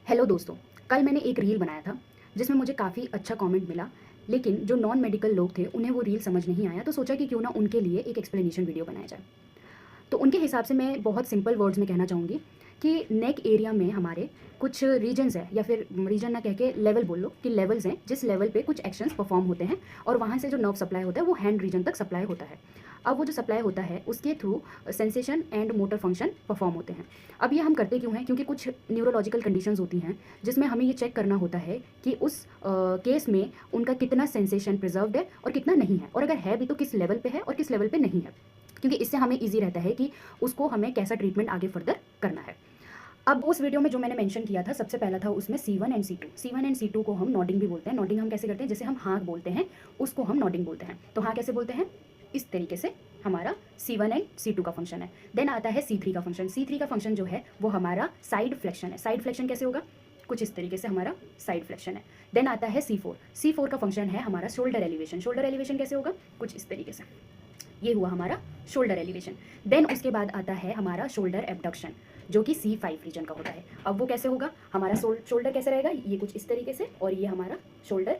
Hello दोस्तों, कल मैंने एक रील बनाया था जिसमें मुझे काफ़ी अच्छा कमेंट मिला। लेकिन जो नॉन मेडिकल लोग थे उन्हें वो रील समझ नहीं आया, तो सोचा कि क्यों ना उनके लिए एक एक्सप्लेनेशन वीडियो बनाया जाए। तो उनके हिसाब से मैं बहुत सिंपल वर्ड्स में कहना चाहूँगी कि नेक एरिया में हमारे कुछ रीजन्स है, या फिर रीजन ना कह के लेवल बोल लो कि लेवल्स हैं, जिस लेवल पे कुछ एक्शंस परफॉर्म होते हैं और वहाँ से जो नर्व सप्लाई होता है वो हैंड रीजन तक सप्लाई होता है। अब वो जो सप्लाई होता है उसके through sensation and motor function perform होते हैं। अब ये हम करते क्यों हैं? क्योंकि कुछ न्यूरोलॉजिकल कंडीशंस होती हैं जिसमें हमें ये चेक करना होता है कि उस केस में उनका कितना सेंसेशन प्रिजर्व्ड है और कितना नहीं है, और अगर है भी तो किस लेवल पे है और किस लेवल पे नहीं है, क्योंकि इससे हमें ईजी रहता है कि उसको हमें कैसा ट्रीटमेंट आगे फर्दर करना है। अब उस वीडियो में जो मैंने मेंशन किया था, सबसे पहला था उसमें C1 and C2। C1 and C2 को हम नॉडिंग भी बोलते हैं। नॉडिंग हम कैसे करते हैं? जैसे हम हाँ बोलते हैं उसको हम नॉडिंग बोलते हैं। तो हाँ कैसे बोलते हैं? इस तरीके से हमारा C1 एंड C2 का फंक्शन है। देन आता है C3 का फंक्शन। C3 का फंक्शन जो है वो हमारा साइड फ्लेक्शन है। साइड फ्लेक्शन कैसे होगा? कुछ इस तरीके से हमारा साइड फ्लेक्शन है। देन आता है C4। C4 का फंक्शन है हमारा शोल्डर एलिवेशन। शोल्डर एलिवेशन कैसे होगा? कुछ इस तरीके से। ये हुआ हमारा शोल्डर एलिवेशन। देन उसके बाद आता है हमारा शोल्डर एबडक्शन, जो कि C5 रीजन का होता है। अब वो कैसे होगा? हमारा शोल्डर कैसे रहेगा? ये कुछ इस तरीके से, और ये हमारा शोल्डर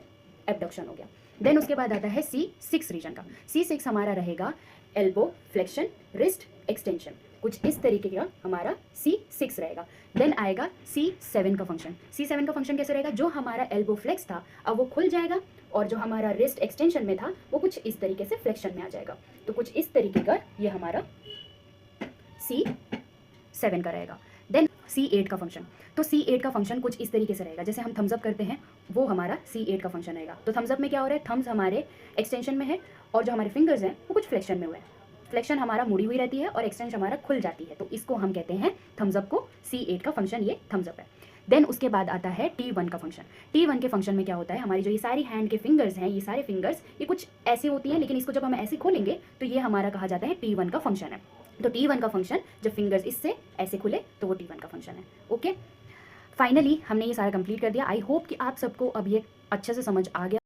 एबडक्शन हो गया। देन उसके बाद आता है C6 रीजन का। C6 हमारा रहेगा एल्बो फ्लेक्शन, रिस्ट एक्सटेंशन, कुछ इस तरीके का हमारा C6 रहेगा। देन आएगा C7 का फंक्शन। C7 का फंक्शन कैसे रहेगा? जो हमारा एल्बो फ्लेक्स था अब वो खुल जाएगा, और जो हमारा रिस्ट एक्सटेंशन में था वो कुछ इस तरीके से फ्लेक्शन में आ जाएगा। तो कुछ इस तरीके का ये हमारा C7 का रहेगा। देन C8 का फंक्शन। तो C8 का फंक्शन कुछ इस तरीके से रहेगा, जैसे हम थम्स अप करते हैं वो हमारा C8 का फंक्शन रहेगा। तो थम्स अप में क्या हो रहा है? थम्स हमारे एक्सटेंशन में है और जो हमारे फिंगर्स हैं वो कुछ फ्लेक्शन में हुए हैं। फ्लेक्शन हमारा मुड़ी हुई रहती है और एक्सटेंशन हमारा खुल जाती है, तो इसको हम कहते हैं थम्स अप को। C8 का फंक्शन ये थम्स अप है। देन उसके बाद आता है T1 का फंक्शन। T1 के फंक्शन में क्या होता है? हमारी जो ये सारी हैंड के फिंगर्स हैं, ये सारे फिंगर्स ये कुछ ऐसी होती हैं, लेकिन इसको जब हम ऐसे खोलेंगे तो ये हमारा कहा जाता है T1 का फंक्शन है। तो T1 का फंक्शन जब फिंगर्स इससे ऐसे खुले तो वो T1 का फंक्शन है। ओके, फाइनली हमने ये सारा कंप्लीट कर दिया। आई होप कि आप सबको अब ये अच्छे से समझ आ गया।